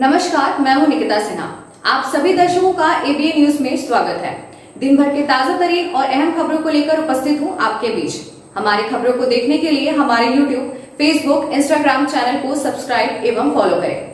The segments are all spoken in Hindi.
नमस्कार, मैं हूं निकिता सिन्हा। आप सभी दर्शकों का एबीएन न्यूज में स्वागत है। दिन भर के ताजा तरीन और अहम खबरों को लेकर उपस्थित हूं आपके बीच। हमारी खबरों को देखने के लिए हमारे यूट्यूब, फेसबुक, इंस्टाग्राम चैनल को सब्सक्राइब एवं फॉलो करें।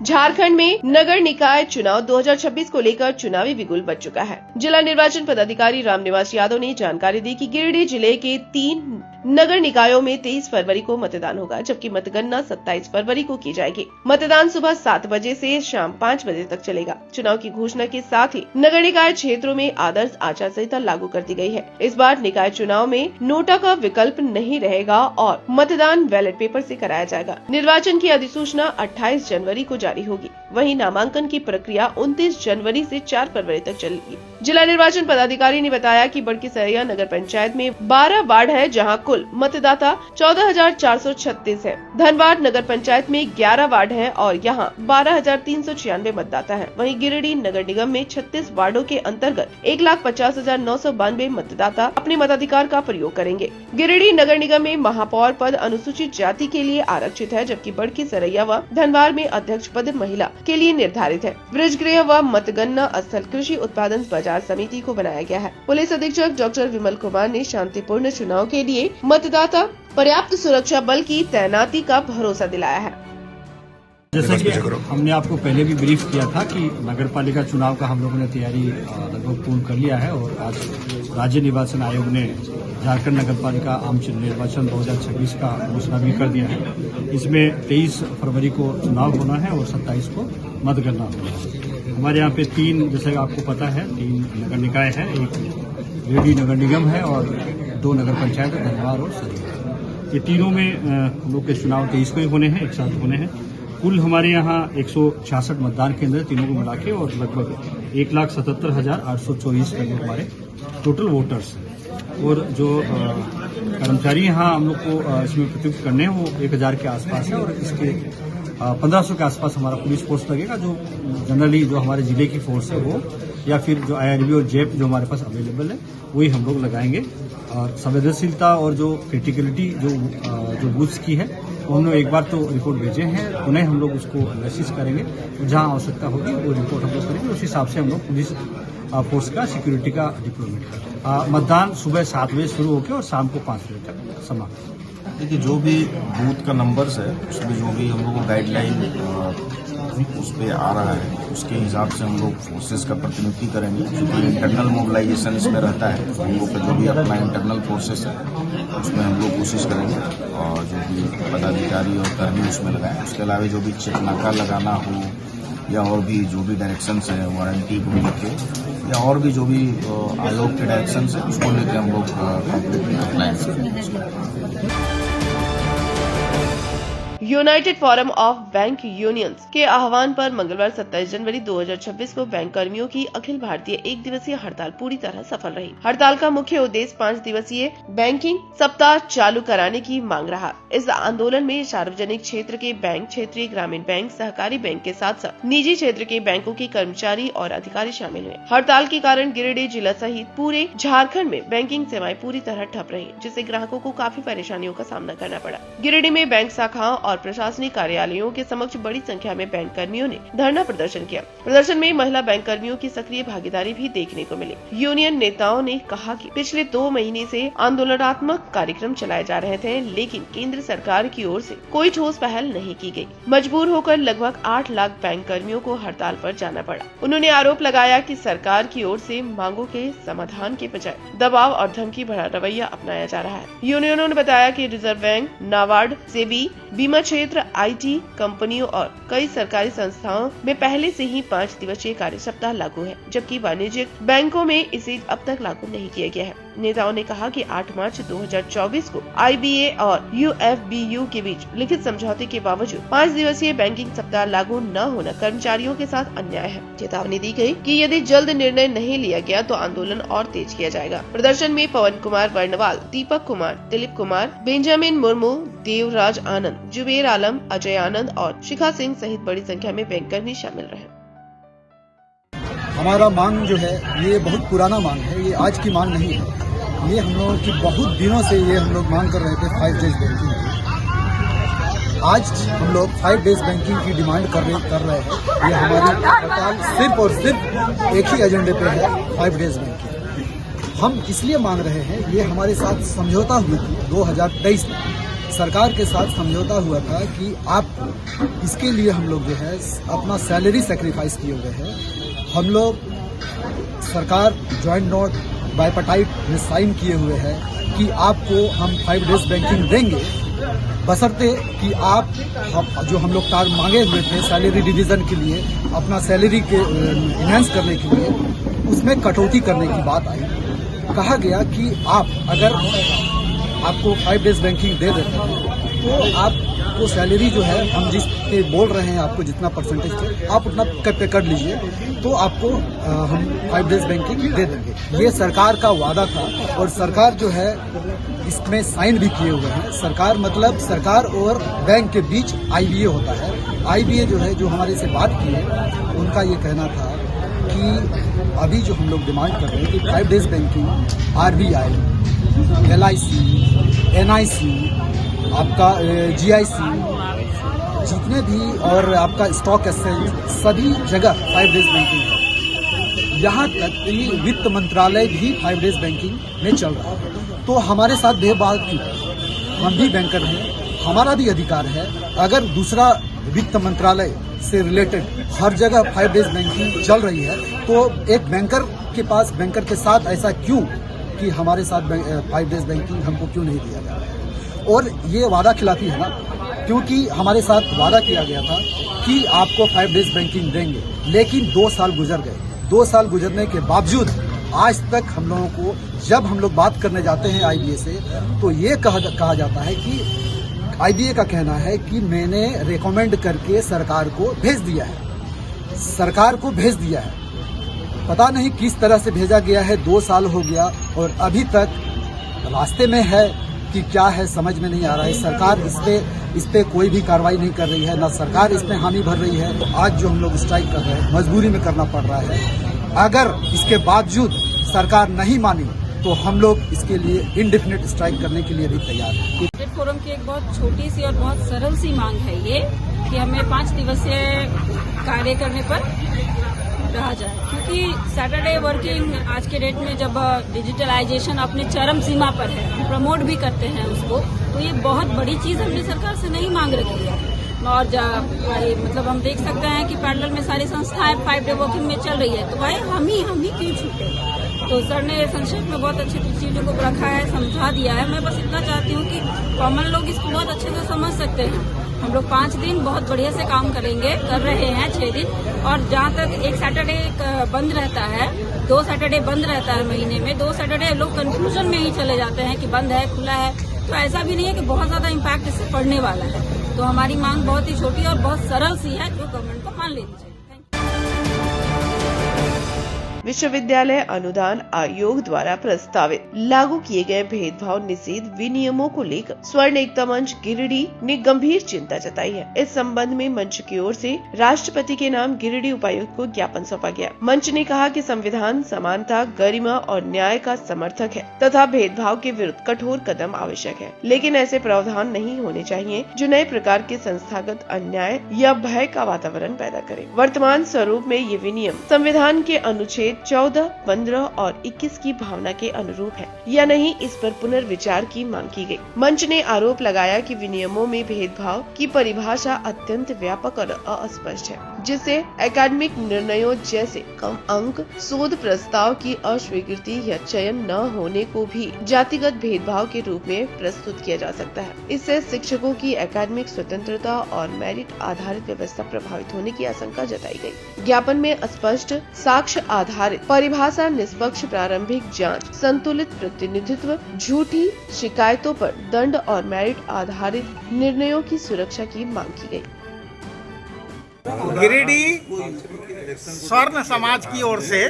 झारखंड में नगर निकाय चुनाव 2026 को लेकर चुनावी बिगुल बज चुका है। जिला निर्वाचन पदाधिकारी रामनिवास यादव ने जानकारी दी कि गिरिडीह जिले के 3 नगर निकायों में 23 फरवरी को मतदान होगा, जबकि मतगणना 27 फरवरी को की जाएगी। मतदान सुबह 7 बजे से शाम 5 बजे तक चलेगा। चुनाव की घोषणा के साथ ही नगर निकाय क्षेत्रों में आदर्श आचार संहिता लागू कर दी गई है। इस बार निकाय चुनाव में नोटा का विकल्प नहीं रहेगा और मतदान बैलेट पेपर से कराया जाएगा। निर्वाचन की अधिसूचना 28 जनवरी को जारी होगी। वहीं नामांकन की प्रक्रिया 29 जनवरी से 4 फरवरी तक चलेगी। जिला निर्वाचन पदाधिकारी ने बताया कि बड़कीसरैया नगर पंचायत में 12 वार्ड है, जहां कुल मतदाता 14,436 है। धनबाद नगर पंचायत में 11 वार्ड है और यहां 12,396 मतदाता है। वहीं गिरिडीह नगर निगम में 36 वार्डों के अंतर्गत 1,50,992 मतदाता अपने मताधिकार का प्रयोग करेंगे। गिरिडीह नगर निगम में महापौर पद अनुसूचित जाति के लिए आरक्षित है, जबकि बड़कीसरैया व धनबाद में अध्यक्ष पद महिला के लिए निर्धारित है। ब्रजगृह व मतगणना स्थल कृषि उत्पादन बाजार समिति को बनाया गया है। पुलिस अधीक्षक डॉक्टर विमल कुमार ने शांतिपूर्ण चुनाव के लिए मतदाता पर्याप्त सुरक्षा बल की तैनाती का भरोसा दिलाया है। जैसा कि हमने आपको पहले भी ब्रीफ किया था कि नगर पालिका चुनाव का हम लोगों ने तैयारी लगभग पूर्ण कर लिया है और आज राज्य निर्वाचन आयोग ने झारखंड नगर पालिका आम निर्वाचन 2026 का घोषणा भी कर दिया है। इसमें 23 फरवरी को चुनाव होना है और 27 को मतगणना होना है। हमारे यहाँ पे 3, जैसे आपको पता है, 3 नगर निकाय है। एक गिरिडीह नगर निगम है और 2 नगर पंचायत है, धनबाद और सरिया। ये तीनों में हम लोग के चुनाव 23 को ही होने हैं, एक साथ होने हैं। कुल हमारे यहाँ 166 मतदान केंद्र तीनों को मिला के और लगभग 1,77,824 लगभग हमारे टोटल वोटर्स हैं। और जो कर्मचारी यहाँ हम लोग को इसमें प्रतिनिधित्व करने हैं वो 1,000 के आसपास है और इसके 1,500 के आसपास हमारा पुलिस फोर्स लगेगा। जो जनरली जो हमारे जिले की फोर्स है वो, या फिर जो IRB और जेप जो हमारे पास अवेलेबल है वही हम लोग लगाएंगे। और संवेदनशीलता और जो क्रिटिकलिटी जो बूथ्स की है उन्होंने एक बार तो रिपोर्ट भेजे हैं, उन्हें हम लोग उसको एनालिसिस करेंगे। जहां आवश्यकता होगी वो रिपोर्ट हम लोग करेंगे। उस हिसाब से हम लोग पुलिस फोर्स का सिक्योरिटी का डिप्लॉयमेंट करेंगे। मतदान सुबह 7 बजे शुरू होकर और शाम को 5 बजे तक समाप्त। देखिए, जो भी बूथ का नंबर्स है उसमें जो भी हम लोग को गाइडलाइन उस पर आ रहा है उसके हिसाब से हम लोग फोर्सेस का प्रतिनिधित्व करेंगे। क्योंकि इंटरनल मोबिलाइजेशन इसमें रहता है, तो हम लोग का जो भी अपना इंटरनल फोर्सेस है उसमें हम लोग कोशिश करेंगे और जो भी पदाधिकारी और कर्मी उसमें लगाएं। उसके अलावा जो भी चेक नाका लगाना हो या और भी जो भी डायरेक्शंस है वारंटी को लेके या और भी जो भी आयोग के डायरेक्शंस है उसको लेकर हम लोग कंप्लीटली कंप्लायंस करेंगे। United forum of bank unions के आह्वान पर मंगलवार 27 जनवरी 2026 को बैंक कर्मियों की अखिल भारतीय 1 दिवसीय हड़ताल पूरी तरह सफल रही। हड़ताल का मुख्य उद्देश्य 5 दिवसीय बैंकिंग सप्ताह चालू कराने की मांग रहा। इस आंदोलन में सार्वजनिक क्षेत्र के बैंक, क्षेत्रीय ग्रामीण बैंक, सहकारी बैंक के साथ साथ निजी क्षेत्र के बैंकों के कर्मचारी और अधिकारी शामिल हुए। हड़ताल के कारण गिरिडीह जिला सहित पूरे झारखंड में बैंकिंग सेवाएं पूरी तरह ठप रही, जिससे ग्राहकों को काफी परेशानियों का सामना करना पड़ा। गिरिडीह में बैंक शाखाओं और प्रशासनिक कार्यालयों के समक्ष बड़ी संख्या में बैंक कर्मियों ने धरना प्रदर्शन किया। प्रदर्शन में महिला बैंक कर्मियों की सक्रिय भागीदारी भी देखने को मिली। यूनियन नेताओं ने कहा कि पिछले 2 महीने से आंदोलनात्मक कार्यक्रम चलाए जा रहे थे, लेकिन केंद्र सरकार की ओर से कोई ठोस पहल नहीं की गई। मजबूर होकर लगभग 8 लाख बैंक कर्मियों को हड़ताल पर जाना पड़ा। उन्होंने आरोप लगाया कि सरकार की ओर से मांगों के समाधान के बजाय दबाव और धमकी भरा रवैया अपनाया जा रहा है। यूनियनों ने बताया कि रिजर्व बैंक, नाबार्ड, सेबी, बीमा क्षेत्र, IT कंपनियों और कई सरकारी संस्थाओं में पहले से ही 5 दिवसीय कार्य सप्ताह लागू है, जबकि वाणिज्यिक बैंकों में इसे अब तक लागू नहीं किया गया है। नेताओं ने कहा कि 8 मार्च 2024 को IBA और UFBU के बीच लिखित समझौते के बावजूद 5 दिवसीय बैंकिंग सप्ताह लागू न होना कर्मचारियों के साथ अन्याय है। चेतावनी दी गई कि यदि जल्द निर्णय नहीं लिया गया तो आंदोलन और तेज किया जाएगा। प्रदर्शन में पवन कुमार वर्णवाल, दीपक कुमार, दिलीप कुमार, बेंजामिन मुर्मू, देवराज आनंद, जुबेर आलम, अजय आनंद और शिखा सिंह सहित बड़ी संख्या में बैंक कर्मी शामिल रहे। हमारा मांग जो है ये बहुत पुराना मांग है, ये आज की मांग नहीं है। ये हम लोगों की बहुत दिनों से ये हम लोग मांग कर रहे थे 5 डेज बैंकिंग की। आज हम लोग 5 डेज बैंकिंग की डिमांड कर रहे हैं। ये हमारी हड़ताल सिर्फ और सिर्फ एक ही एजेंडे पे है, 5 डेज बैंकिंग। हम इसलिए मांग रहे हैं, ये हमारे साथ समझौता हुई थी 2023 में, सरकार के साथ समझौता हुआ था कि आप इसके लिए हम लोग जो है अपना सैलरी सेक्रीफाइस किए हुए हैं। हम लोग सरकार जॉइंट नोट बाइपार्टाइट में साइन किए हुए हैं कि आपको हम 5 डेज बैंकिंग देंगे, बशर्ते कि आप जो हम लोग मांगे हुए थे सैलरी डिवीजन के लिए, अपना सैलरी के इनहेंस करने के लिए, उसमें कटौती करने की बात आई। कहा गया कि आप अगर आपको 5 डेज बैंकिंग दे देते हैं तो आपको सैलरी जो है, हम जिस पे बोल रहे हैं आपको जितना परसेंटेज थे आप उतना पे कर लीजिए, तो आपको हम 5 डेज बैंकिंग दे देंगे। ये सरकार का वादा था और सरकार जो है इसमें साइन भी किए हुए हैं। सरकार मतलब सरकार और बैंक के बीच IBA होता है। IBA जो है, जो हमारे से बात की है, उनका ये कहना था कि अभी जो हम लोग डिमांड कर रहे हैं कि 5 days banking RBI, LIC, NIC, आपका GIC, जितने भी और आपका स्टॉक एक्सचेंज, सभी जगह 5 डेज बैंकिंग है। यहाँ तक कि वित्त मंत्रालय भी 5 डेज बैंकिंग में चल रहा है। तो हमारे साथ भेदभाव क्यों? हम भी बैंकर हैं, हमारा भी अधिकार है। अगर दूसरा वित्त मंत्रालय से रिलेटेड हर जगह 5 डेज बैंकिंग चल रही है, तो एक बैंकर के पास, बैंकर के साथ ऐसा क्यों कि हमारे साथ 5 डेज बैंकिंग हमको क्यों नहीं दिया जा रहा है? और ये वादा खिलाफी है ना, क्योंकि हमारे साथ वादा किया गया था कि आपको 5 डेज बैंकिंग देंगे, लेकिन 2 साल गुजर गए। 2 साल गुजरने के बावजूद आज तक हम लोगों को, जब हम लोग बात करने जाते हैं IBA से, तो ये कहा जाता है कि IBA का कहना है कि मैंने रेकमेंड करके सरकार को भेज दिया है। सरकार को भेज दिया है, पता नहीं किस तरह से भेजा गया है। 2 साल हो गया और अभी तक रास्ते में है कि क्या है, समझ में नहीं आ रहा है। सरकार इस पे कोई भी कार्रवाई नहीं कर रही है, ना सरकार इसमें हामी भर रही है। तो आज जो हम लोग स्ट्राइक कर रहे हैं, मजबूरी में करना पड़ रहा है। अगर इसके बावजूद सरकार नहीं मानी तो हम लोग इसके लिए इंडेफिनिट स्ट्राइक करने के लिए भी तैयार हैं। स्टेट फोरम की एक बहुत छोटी सी और बहुत सरल सी मांग है ये कि हमें 5 दिवसीय कार्य करने पर रहा जाए, क्योंकि सैटरडे वर्किंग आज के डेट में जब डिजिटलाइजेशन अपने चरम सीमा पर है, प्रमोट भी करते हैं उसको, तो ये बहुत बड़ी चीज हमने सरकार से नहीं मांग रखी है। और मतलब हम देख सकते हैं कि पैरेलल में सारी संस्थाएं 5 डे वर्किंग में चल रही है, तो भाई हम ही क्यों छूटे? तो सर ने संक्षेप में बहुत अच्छी चीजों को रखा है, समझा दिया है। मैं बस इतना चाहती हूँ कि कॉमन लोग इसको बहुत अच्छे से समझ सकते हैं। हम लोग 5 दिन बहुत बढ़िया से काम करेंगे, कर रहे हैं 6 दिन, और जहाँ तक एक सैटरडे बंद रहता है, 2 सैटरडे बंद रहता है महीने में, 2 सैटरडे लोग कंफ्यूजन में ही चले जाते हैं कि बंद है खुला है, तो ऐसा भी नहीं है कि बहुत ज्यादा इम्पैक्ट इससे पड़ने वाला है। तो हमारी मांग बहुत ही छोटी और बहुत सरल सी है, जो गवर्नमेंट को मान लेनी चाहिए। विश्वविद्यालय अनुदान आयोग द्वारा प्रस्तावित लागू किए गए भेदभाव निषेध विनियमों को लेकर स्वर्ण एकता मंच गिरिडीह ने गंभीर चिंता जताई है। इस संबंध में मंच की ओर से राष्ट्रपति के नाम गिरिडीह उपायुक्त को ज्ञापन सौंपा गया। मंच ने कहा कि संविधान समानता, गरिमा और न्याय का समर्थक है तथा भेदभाव के विरुद्ध कठोर कदम आवश्यक है, लेकिन ऐसे प्रावधान नहीं होने चाहिए जो नए प्रकार के संस्थागत अन्याय या भय का वातावरण पैदा करे। वर्तमान स्वरूप में ये विनियम संविधान के अनुच्छेद 14, 15 और 21 की भावना के अनुरूप है या नहीं, इस पर पुनर्विचार की मांग की गई। मंच ने आरोप लगाया कि विनियमों में भेदभाव की परिभाषा अत्यंत व्यापक और अस्पष्ट है, जिससे एकेडमिक निर्णयों जैसे कम अंक, शोध प्रस्ताव की अस्वीकृति या चयन न होने को भी जातिगत भेदभाव के रूप में प्रस्तुत किया जा सकता है। इससे शिक्षकों की एकेडमिक स्वतंत्रता और मेरिट आधारित व्यवस्था प्रभावित होने की आशंका जताई गई। ज्ञापन में स्पष्ट साक्ष्य आधारित परिभाषा, निष्पक्ष प्रारंभिक जांच, संतुलित प्रतिनिधित्व, झूठी शिकायतों पर दंड और मेरिट आधारित निर्णयों की सुरक्षा की मांग की गई। गिरिडीह स्वर्ण समाज की ओर से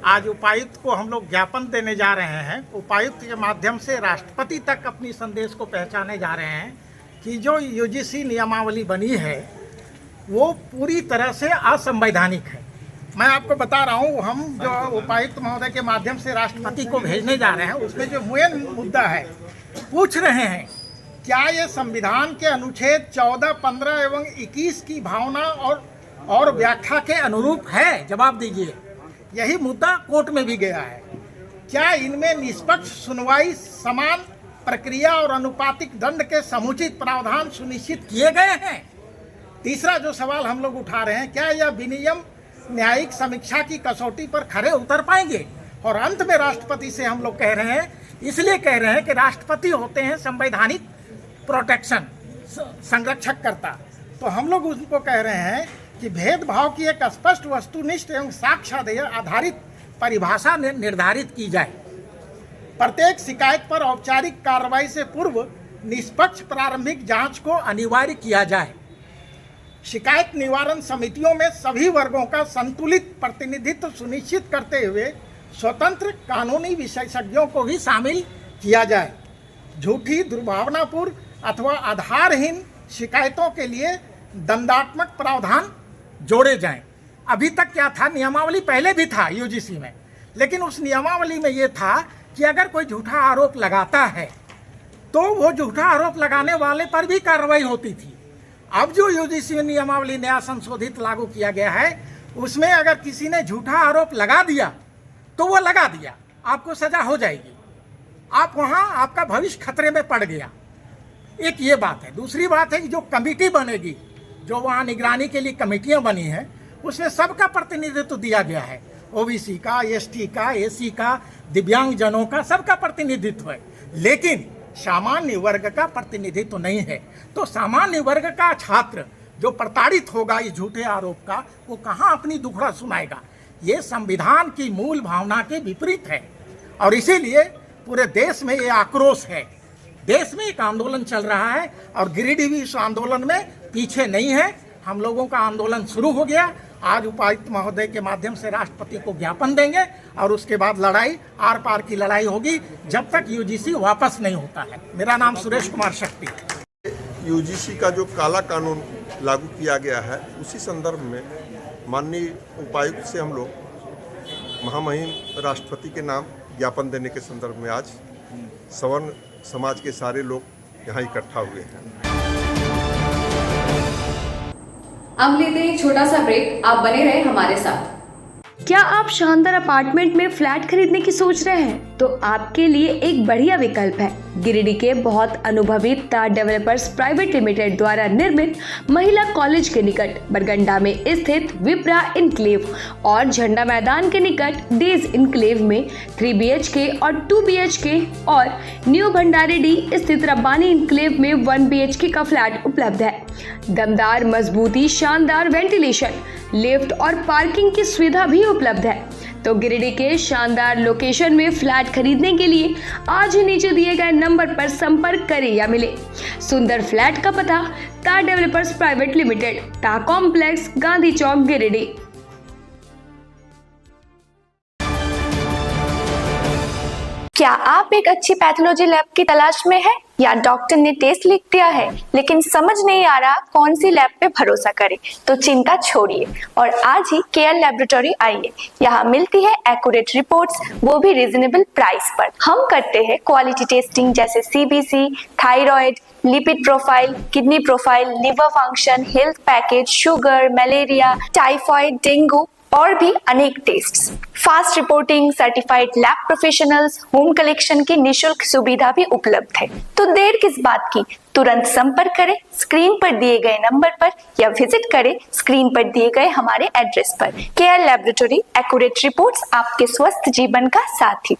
आज उपायुक्त को हम लोग ज्ञापन देने जा रहे हैं। उपायुक्त के माध्यम से राष्ट्रपति तक अपनी संदेश को पहुंचाने जा रहे हैं कि जो यूजीसी नियमावली बनी है वो पूरी तरह से असंवैधानिक है। मैं आपको बता रहा हूँ, हम जो उपायुक्त महोदय के माध्यम से राष्ट्रपति को भेजने जा रहे हैं, उसमें जो मेन मुद्दा है, पूछ रहे हैं क्या ये संविधान के अनुच्छेद 14, 15 एवं 21 की भावना और व्याख्या के अनुरूप है? जवाब दीजिए। यही मुद्दा कोर्ट में भी गया है। क्या इनमें निष्पक्ष सुनवाई, समान प्रक्रिया और अनुपातिक दंड के समुचित प्रावधान सुनिश्चित किए गए हैं? तीसरा जो सवाल हम लोग उठा रहे हैं, क्या यह विनियम न्यायिक समीक्षा की कसौटी पर खरे उतर पाएंगे? और अंत में राष्ट्रपति से हम लोग कह रहे हैं, इसलिए कह रहे हैं कि राष्ट्रपति होते हैं संवैधानिक प्रोटेक्शन, संरक्षक करता। तो हम लोग उनको कह रहे हैं कि भेदभाव की एक स्पष्ट, वस्तुनिष्ठ एवं साक्ष्य आधारित परिभाषा निर्धारित की जाए। प्रत्येक शिकायत पर औपचारिक कार्रवाई से पूर्व निष्पक्ष प्रारंभिक जांच को अनिवार्य किया जाए। शिकायत निवारण समितियों में सभी वर्गों का संतुलित प्रतिनिधित्व सुनिश्चित करते हुए स्वतंत्र कानूनी विशेषज्ञों को भी शामिल किया जाए। झूठी, दुर्भावनापूर्ण अथवा आधारहीन शिकायतों के लिए दंडात्मक प्रावधान जोड़े जाएं। अभी तक क्या था, नियमावली पहले भी था यूजीसी में, लेकिन उस नियमावली में ये था कि अगर कोई झूठा आरोप लगाता है तो वो झूठा आरोप लगाने वाले पर भी कार्रवाई होती थी। अब जो यूजीसी में नियमावली नया संशोधित लागू किया गया है, उसमें अगर किसी ने झूठा आरोप लगा दिया तो वो लगा दिया, आपको सजा हो जाएगी, आप वहाँ आपका भविष्य खतरे में पड़ गया। एक ये बात है। दूसरी बात है कि जो कमेटी बनेगी, जो वहाँ निगरानी के लिए कमेटियाँ बनी हैं, उसमें सबका प्रतिनिधित्व दिया गया है। ओबीसी का, एसटी का, एसी का, दिव्यांगजनों का, सबका प्रतिनिधित्व है, लेकिन सामान्य वर्ग का प्रतिनिधित्व नहीं है। तो सामान्य वर्ग का छात्र जो प्रताड़ित होगा इस झूठे आरोप का, वो कहाँ अपनी दुखड़ा सुनाएगा? ये संविधान की मूल भावना के विपरीत है और इसीलिए पूरे देश में ये आक्रोश है। देश में एक आंदोलन चल रहा है और गिरिडीह भी इस आंदोलन में पीछे नहीं है। हम लोगों का आंदोलन शुरू हो गया। आज उपायुक्त महोदय के माध्यम से राष्ट्रपति को ज्ञापन देंगे और उसके बाद लड़ाई आर पार की लड़ाई होगी जब तक यूजीसी वापस नहीं होता है। मेरा नाम सुरेश कुमार शक्ति। यूजीसी का जो काला कानून लागू किया गया है, उसी संदर्भ में माननीय उपायुक्त से हम लोग महामहिम राष्ट्रपति के नाम ज्ञापन देने के संदर्भ में आज सवर्ण समाज के सारे लोग यहाँ इकट्ठा हुए हैं। अब लेते हैं एक छोटा सा ब्रेक। आप बने रहे हमारे साथ। क्या आप शानदार अपार्टमेंट में फ्लैट खरीदने की सोच रहे हैं? तो आपके लिए एक बढ़िया विकल्प है गिरिडीह के बहुत अनुभवी तार डेवलपर्स प्राइवेट लिमिटेड द्वारा निर्मित महिला कॉलेज के निकट बरगंडा में स्थित विप्रा इनक्लेव और झंडा मैदान के निकट डेज इनक्लेव में 3 BHK और 2 BHK और न्यू भंडारेडी स्थित रब्बानी इनक्लेव में 1 BHK का फ्लैट उपलब्ध है। दमदार मजबूती, शानदार वेंटिलेशन, लिफ्ट और पार्किंग की सुविधा भी उपलब्ध है। तो गिरिडीह के शानदार लोकेशन में फ्लैट खरीदने के लिए आज ही नीचे दिए गए नंबर पर संपर्क करें या मिले। सुंदर फ्लैट का पता तार डेवलपर्स प्राइवेट लिमिटेड, टा कॉम्प्लेक्स, गांधी चौक, गिरिडीह। क्या आप एक अच्छी पैथोलॉजी लैब की तलाश में हैं या डॉक्टर ने टेस्ट लिख दिया है लेकिन समझ नहीं आ रहा कौन सी लैब पे भरोसा करें? तो चिंता छोड़िए और आज ही केयर लैबोरेटरी आइए। यहाँ मिलती है एक्यूरेट रिपोर्ट्स, वो भी रीजनेबल प्राइस पर। हम करते हैं क्वालिटी टेस्टिंग जैसे CBC, thyroid, lipid profile, kidney profile, liver function, health package, sugar, malaria, typhoid, dengue और भी अनेक tests. Fast reporting, certified lab professionals, home collection की निशुल्क सुविधा भी उपलब्ध है। तो देर किस बात की, तुरंत संपर्क करें स्क्रीन पर दिए गए नंबर पर या विजिट करें स्क्रीन पर दिए गए हमारे एड्रेस पर। केयर लैबोरेटरी, एक्यूरेट रिपोर्ट्स, आपके स्वस्थ जीवन का साथी।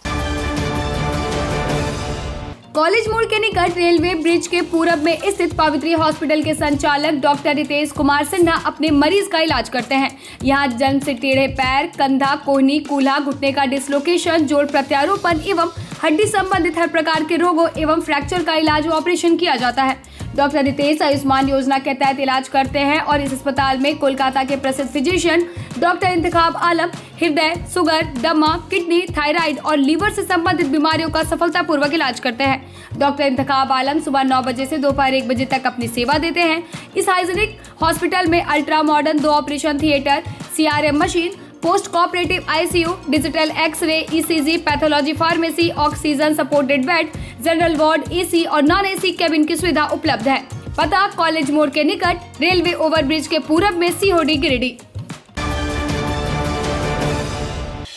कॉलेज मोड़ के निकट रेलवे ब्रिज के पूरब में स्थित पवित्री हॉस्पिटल के संचालक डॉक्टर रितेश कुमार सिन्हा अपने मरीज का इलाज करते हैं। यहाँ जन्म से टेढ़े पैर, कंधा, कोहनी, कूल्हा, घुटने का डिसलोकेशन, जोड़ प्रत्यारोपण एवं हड्डी संबंधित हर प्रकार के रोगों एवं फ्रैक्चर का इलाज व ऑपरेशन किया जाता है। डॉक्टर रितेश आयुष्मान योजना के तहत इलाज करते हैं और इस अस्पताल में कोलकाता के प्रसिद्ध फिजिशियन डॉक्टर इंतखाब आलम हृदय, शुगर, दमा, किडनी, थायराइड और लीवर से संबंधित बीमारियों का सफलतापूर्वक इलाज करते हैं। डॉक्टर इंतखाब आलम सुबह 9 बजे से दोपहर 1 बजे तक अपनी सेवा देते हैं। इस हाइजीनिक हॉस्पिटल में ultra modern 2 operation theatre, CRM machine, post cooperative ICU, digital x-ray, ECG, pathology pharmacy, oxygen supported bed, general ward, AC और नॉन AC केबिन की सुविधा उपलब्ध है। पता कॉलेज मोड़ के निकट, रेलवे ओवरब्रिज के पूरब में, COD गिरिडीह।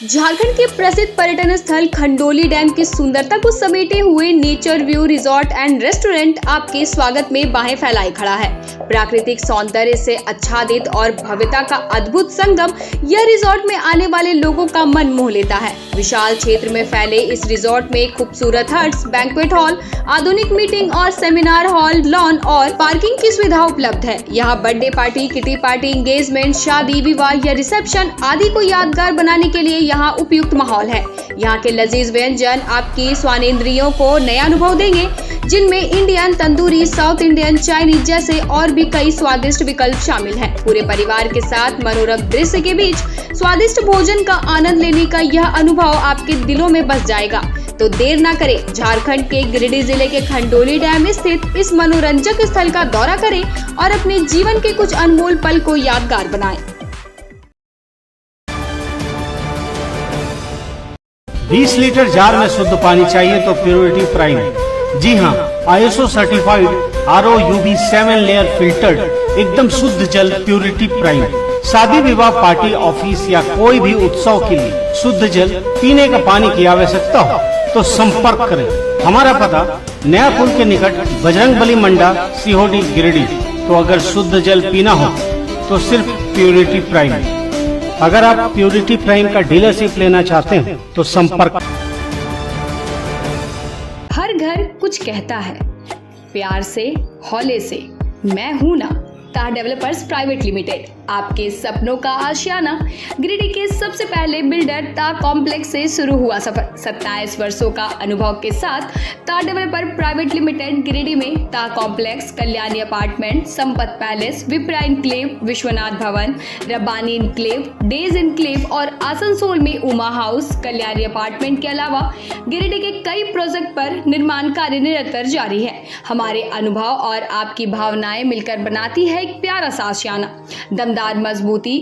झारखंड के प्रसिद्ध पर्यटन स्थल खंडोली डैम की सुंदरता को समेटे हुए nature view resort and restaurant आपके स्वागत में बाहें फैलाए खड़ा है। प्राकृतिक सौंदर्य से आच्छादित और भव्यता का अद्भुत संगम यह रिजॉर्ट में आने वाले लोगों का मन मोह लेता है। विशाल क्षेत्र में फैले इस रिजॉर्ट में खूबसूरत हट्स, बैंक्वेट हॉल, आधुनिक मीटिंग और सेमिनार हॉल, लॉन और पार्किंग की सुविधा उपलब्ध है। यहाँ birthday party, kitty party, engagement, शादी, विवाह या रिसेप्शन आदि को यादगार बनाने के लिए यहाँ उपयुक्त माहौल है। यहाँ के लजीज व्यंजन आपकी स्वानेंद्रियों को नया अनुभव देंगे, जिनमें Indian, tandoori, south Indian, Chinese जैसे और भी कई स्वादिष्ट विकल्प शामिल हैं। पूरे परिवार के साथ मनोरम दृश्य के बीच स्वादिष्ट भोजन का आनंद लेने का यह अनुभव आपके दिलों में बस जाएगा। तो देर ना करें, झारखंड के गिरिडीह जिले के खंडोली डैम स्थित इस मनोरंजक स्थल का दौरा करें और अपने जीवन के कुछ अनमोल पल को यादगार बनाएं। 20 लीटर जार में शुद्ध पानी चाहिए तो प्योरिटी प्राइम। जी हाँ, ISO certified RO UV 7 layer filtered एकदम शुद्ध जल प्योरिटी प्राइम। शादी, विवाह, पार्टी, ऑफिस या कोई भी उत्सव के लिए शुद्ध जल पीने का पानी की आवश्यकता हो तो संपर्क करें। हमारा पता नया पुल के निकट, बजरंगबली मंडा, COD गिरिडीह। तो अगर शुद्ध जल पीना हो तो सिर्फ प्योरिटी प्राइम। अगर आप प्योरिटी प्राइम का डीलरशिप लेना चाहते हैं तो संपर्क। हर घर कुछ कहता है, प्यार से, हौले से, मैं हूं ना। ताह डेवलपर्स प्राइवेट लिमिटेड, आपके सपनों का आशियाना। गिरिडीह के सबसे पहले बिल्डर ताह कॉम्प्लेक्स से शुरू हुआ सफर। 27 वर्षों का अनुभव के साथ ताह डेवलपर प्राइवेट लिमिटेड गिरिडीह में ताह complex, Kalyani apartment, Sampat palace, Vipra enclave, Vishwanath Bhavan, Rabbani enclave, days enclave और आसनसोल में उमा हाउस, कल्याणी अपार्टमेंट के अलावा गिरिडीह के कई प्रोजेक्ट पर निर्माण कार्य निरंतर जारी है। हमारे अनुभव और आपकी भावनाएं मिलकर बनाती है एक प्यारा सा आशियाना। दमदार मजबूती,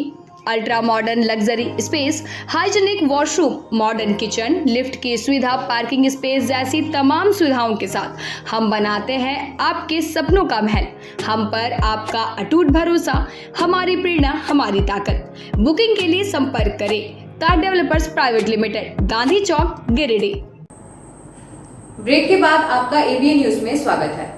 ultra modern luxury space, hygienic washroom, modern kitchen, lift की सुविधा, पार्किंग स्पेस जैसी तमाम सुविधाओं के साथ हम बनाते हैं आपके सपनों का महल। हम पर आपका अटूट भरोसा, हमारी प्रेरणा, हमारी ताकत। बुकिंग के लिए संपर्क करें ताह डेवलपर्स प्राइवेट लिमिटेड, गांधी चौक, गिरिडीह। ब्रेक के बाद आपका ABN न्यूज में स्वागत है।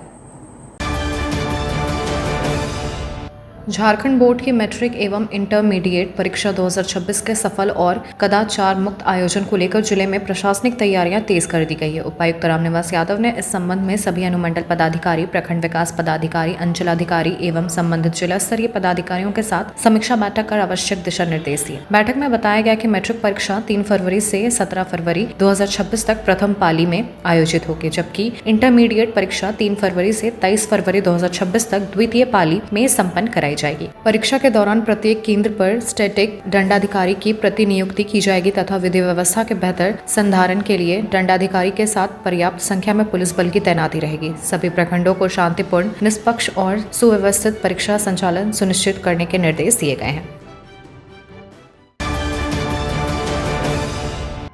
झारखंड बोर्ड की मैट्रिक एवं इंटरमीडिएट परीक्षा 2026 के सफल और कदाचार मुक्त आयोजन को लेकर जिले में प्रशासनिक तैयारियां तेज कर दी गई है। उपायुक्त रामनिवास यादव ने इस संबंध में सभी अनुमंडल पदाधिकारी, प्रखंड विकास पदाधिकारी, अंचलाधिकारी एवं संबंधित जिला स्तरीय पदाधिकारियों के साथ समीक्षा बैठक कर आवश्यक दिशा निर्देश दिए। बैठक में बताया गया कि मैट्रिक परीक्षा 3 फरवरी से 17 फरवरी 2026 तक प्रथम पाली में आयोजित होगी, जबकि इंटरमीडिएट परीक्षा 3 फरवरी से 23 फरवरी 2026 तक द्वितीय पाली में संपन्न कराई जाएगी। परीक्षा के दौरान प्रत्येक केंद्र पर स्टैटिक दंडाधिकारी की प्रतिनियुक्ति की जाएगी तथा विधि व्यवस्था के बेहतर संधारण के लिए दंडाधिकारी के साथ पर्याप्त संख्या में पुलिस बल की तैनाती रहेगी। सभी प्रखंडों को शांतिपूर्ण, निष्पक्ष और सुव्यवस्थित परीक्षा संचालन सुनिश्चित करने के निर्देश दिए गए हैं।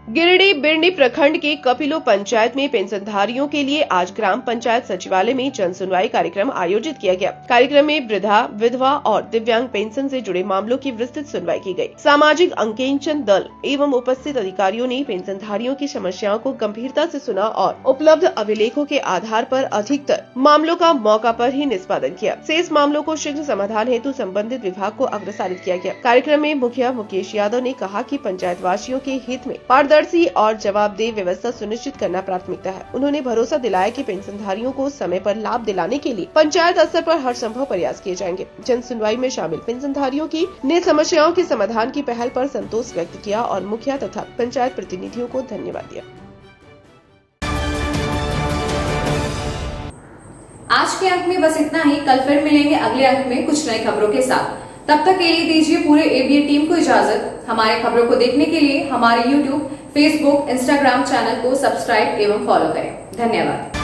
गिरिडीह बिरनी प्रखंड के कपिलो पंचायत में पेंशनधारियों के लिए आज ग्राम पंचायत सचिवालय में जन सुनवाई कार्यक्रम आयोजित किया गया। कार्यक्रम में वृद्धा, विधवा और दिव्यांग पेंशन से जुड़े मामलों की विस्तृत सुनवाई की गई। सामाजिक अंकेक्षण दल एवं उपस्थित अधिकारियों ने पेंशनधारियों की समस्याओं को गंभीरता से सुना और उपलब्ध अभिलेखों के आधार पर अधिकतर मामलों का मौका पर ही निष्पादन किया। शेष मामलों को शीघ्र समाधान हेतु संबंधित विभाग को अग्रसारित किया गया। कार्यक्रम में मुखिया मुकेश यादव ने कहा कि पंचायत वासियों के हित में पारदर्शी और जवाबदेह व्यवस्था सुनिश्चित करना प्राथमिकता है। उन्होंने भरोसा दिलाया कि पेंशनधारियों को समय पर लाभ दिलाने के लिए पंचायत स्तर पर हर संभव प्रयास किए जाएंगे। जन सुनवाई में शामिल पेंशनधारियों की ने समस्याओं के समाधान की पहल पर संतोष व्यक्त किया और मुखिया तथा पंचायत प्रतिनिधियों को धन्यवाद दिया। आज के अंक में बस इतना ही। कल फिर मिलेंगे अगले अंक में कुछ नई खबरों के साथ। तब तक के लिए दीजिए पूरे ABN टीम को इजाजत। हमारे खबरों को देखने के लिए हमारे YouTube, Facebook, Instagram चैनल को सब्सक्राइब एवं फॉलो करें। धन्यवाद।